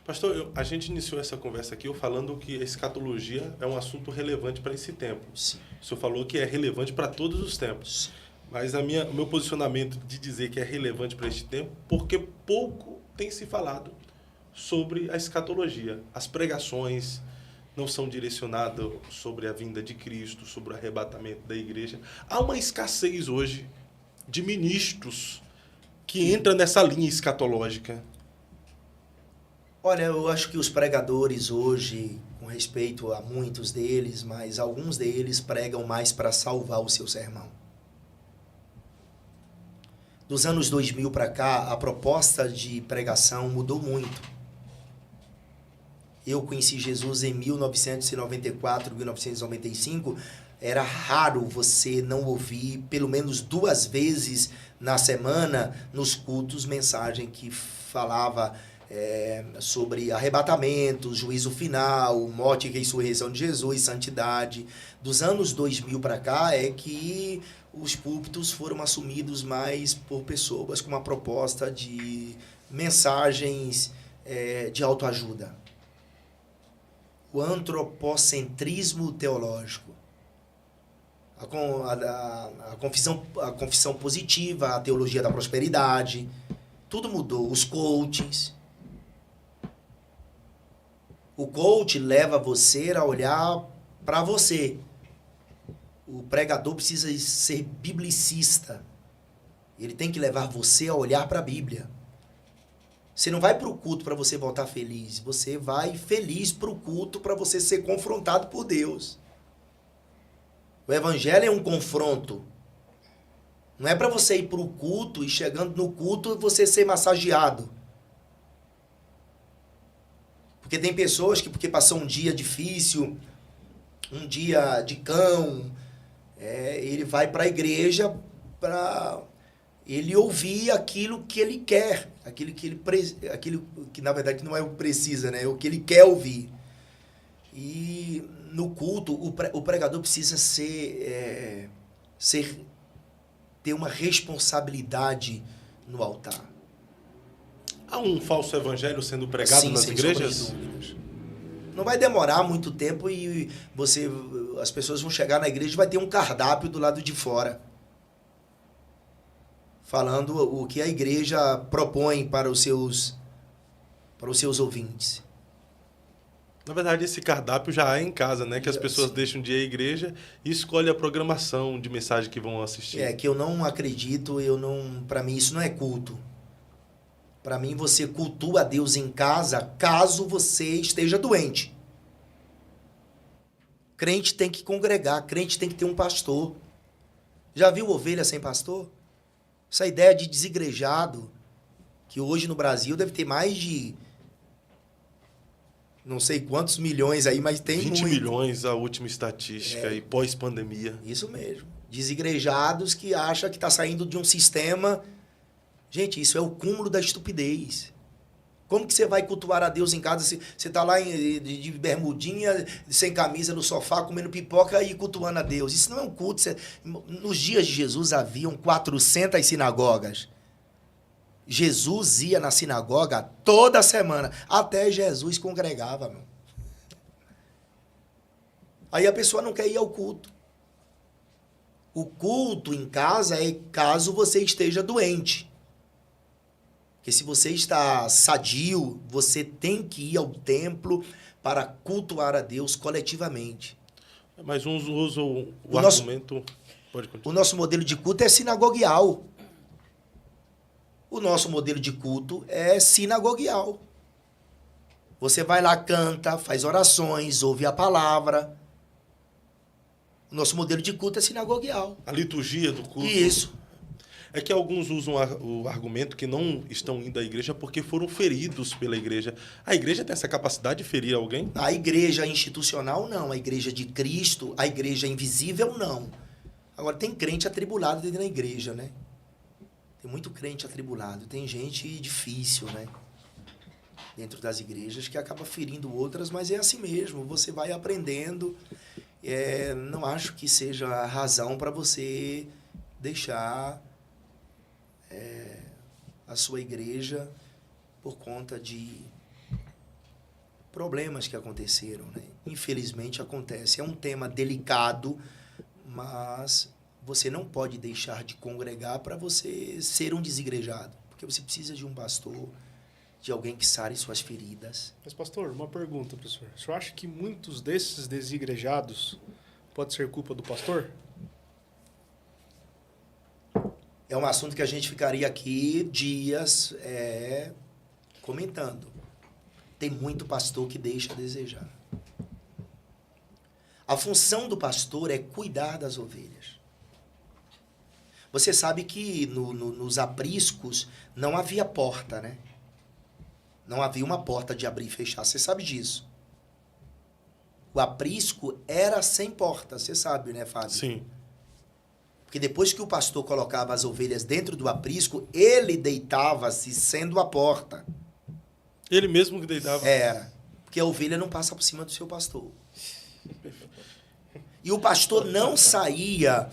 Pastor, a gente iniciou essa conversa aqui falando que a escatologia é um assunto relevante para esse tempo. Sim. O senhor falou que é relevante para todos os tempos. Sim. Mas o meu posicionamento de dizer que é relevante para este tempo, porque pouco tem se falado sobre a escatologia. As pregações não são direcionadas sobre a vinda de Cristo, sobre o arrebatamento da igreja. Há uma escassez hoje de ministros que entram nessa linha escatológica. Olha, eu acho que os pregadores hoje, com respeito a muitos deles, mas alguns deles pregam mais para salvar o seu sermão. Dos anos 2000 para cá, a proposta de pregação mudou muito. Eu conheci Jesus em 1994, 1995. Era raro você não ouvir, pelo menos 2 vezes na semana, nos cultos, mensagem que falava sobre arrebatamento, juízo final, morte e ressurreição de Jesus, santidade. Dos anos 2000 para cá é que os púlpitos foram assumidos mais por pessoas com uma proposta de mensagens de autoajuda. O antropocentrismo teológico, a confissão positiva, a teologia da prosperidade, tudo mudou. Os coachings. O coach leva você a olhar para você. O pregador precisa ser biblicista. Ele tem que levar você a olhar para a Bíblia. Você não vai para o culto para você voltar feliz. Você vai feliz para o culto para você ser confrontado por Deus. O evangelho é um confronto. Não é para você ir para o culto e chegando no culto você ser massageado. Porque tem pessoas que, porque passou um dia difícil, um dia de cão, ele vai para a igreja para ele ouvir aquilo que ele quer, aquilo que na verdade não é o que precisa, né? É o que ele quer ouvir. E no culto o pregador precisa ter uma responsabilidade no altar. Há um falso evangelho sendo pregado nas igrejas? Sem sombra de dúvidas. Não vai demorar muito tempo e as pessoas vão chegar na igreja e vai ter um cardápio do lado de fora, falando o que a igreja propõe para os seus ouvintes. Na verdade, esse cardápio já é em casa, né? Que as pessoas deixam de ir à igreja e escolhem a programação de mensagem que vão assistir. Que eu não acredito, para mim isso não é culto. Para mim, você cultua a Deus em casa caso você esteja doente. Crente tem que congregar, crente tem que ter um pastor. Já viu ovelha sem pastor? Essa ideia de desigrejado, que hoje no Brasil deve ter mais de não sei quantos milhões aí, mas tem 20 muito. milhões a última estatística e pós-pandemia. Isso mesmo. Desigrejados que acham que está saindo de um sistema. Gente, isso é o cúmulo da estupidez. Como que você vai cultuar a Deus em casa? Você está lá de bermudinha, sem camisa, no sofá, comendo pipoca e cultuando a Deus. Isso não é um culto. Nos dias de Jesus haviam 400 sinagogas. Jesus ia na sinagoga toda semana. Até Jesus congregava, meu. Aí a pessoa não quer ir ao culto. O culto em casa é caso você esteja doente. Porque se você está sadio, você tem que ir ao templo para cultuar a Deus coletivamente. Mas uns usam o argumento... Pode continuar. O nosso modelo de culto é sinagogial. O nosso modelo de culto é sinagogial. Você vai lá, canta, faz orações, ouve a palavra. O nosso modelo de culto é sinagogial. A liturgia do culto. Isso. É que alguns usam o argumento que não estão indo à igreja porque foram feridos pela igreja. A igreja tem essa capacidade de ferir alguém? A igreja institucional, não. A igreja de Cristo, a igreja invisível, não. Agora, tem crente atribulado dentro da igreja, né? Tem muito crente atribulado. Tem gente difícil, né? Dentro das igrejas que acaba ferindo outras, mas é assim mesmo. Você vai aprendendo. Não acho que seja a razão para você deixar a sua igreja por conta de problemas que aconteceram, né? Infelizmente acontece. É um tema delicado, mas você não pode deixar de congregar para você ser um desigrejado. Porque você precisa de um pastor, de alguém que sare suas feridas. Mas, pastor, uma pergunta, professor. O senhor acha que muitos desses desigrejados pode ser culpa do pastor? É um assunto que a gente ficaria aqui dias comentando. Tem muito pastor que deixa a desejar. A função do pastor é cuidar das ovelhas. Você sabe que nos apriscos não havia porta, né? Não havia uma porta de abrir e fechar. Você sabe disso. O aprisco era sem porta. Você sabe, né, Fábio? Sim. Porque depois que o pastor colocava as ovelhas dentro do aprisco, ele deitava-se sendo a porta. Ele mesmo que deitava. Era. Porque a ovelha não passa por cima do seu pastor. E o pastor não saía,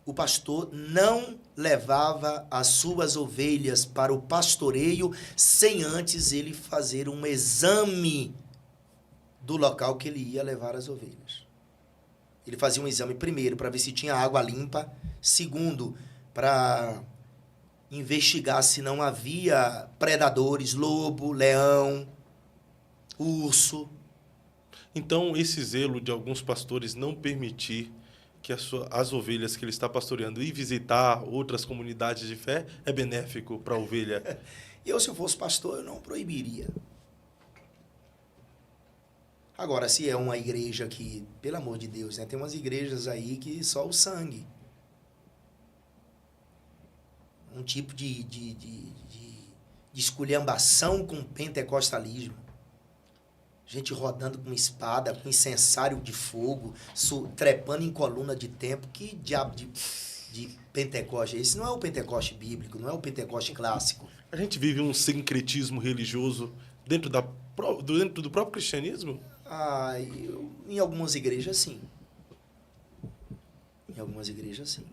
o pastor não levava as suas ovelhas para o pastoreio sem antes ele fazer um exame do local que ele ia levar as ovelhas. Ele fazia um exame primeiro para ver se tinha água limpa, segundo, para investigar se não havia predadores, lobo, leão, urso. Então, esse zelo de alguns pastores não permitir que as ovelhas que ele está pastoreando ir visitar outras comunidades de fé é benéfico para a ovelha? Eu, se eu fosse pastor, eu não proibiria. Agora, se é uma igreja que, pelo amor de Deus, né, tem umas igrejas aí que só o sangue. Um tipo de esculhambação com pentecostalismo. Gente rodando com espada, com incensário de fogo, trepando em coluna de templo. Que diabo de Pentecoste é esse? Não é o Pentecoste bíblico, não é o Pentecoste clássico. A gente vive um sincretismo religioso dentro do próprio cristianismo? Em algumas igrejas, sim. Em algumas igrejas, sim.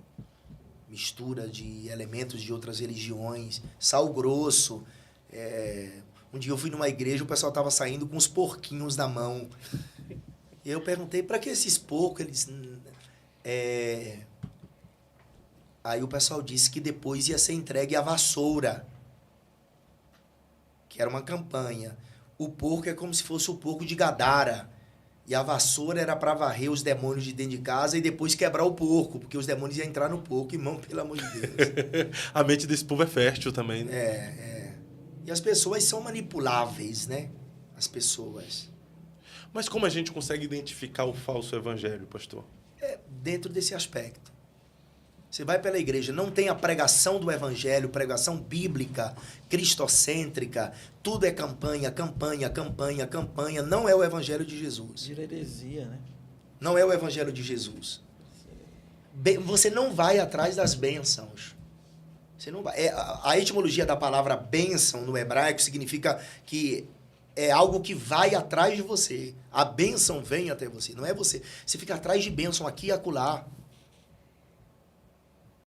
Mistura de elementos de outras religiões, sal grosso. Um dia eu fui numa igreja, o pessoal estava saindo com os porquinhos na mão. E eu perguntei, para que esses porcos? Eles, Aí o pessoal disse que depois ia ser entregue a vassoura, que era uma campanha. O porco é como se fosse o porco de Gadara. E a vassoura era para varrer os demônios de dentro de casa e depois quebrar o porco, porque os demônios iam entrar no porco, irmão, pelo amor de Deus. A mente desse povo é fértil também, né? E as pessoas são manipuláveis, né? As pessoas. Mas como a gente consegue identificar o falso evangelho, pastor? Dentro desse aspecto. Você vai pela igreja, não tem a pregação do evangelho, pregação bíblica, cristocêntrica, tudo é campanha, campanha, campanha, campanha, não é o evangelho de Jesus. Vira heresia, né? Não é o evangelho de Jesus. Você não vai atrás das bênçãos. Você não vai. A etimologia da palavra bênção no hebraico significa que é algo que vai atrás de você. A bênção vem até você, não é você. Você fica atrás de bênção aqui e acolá.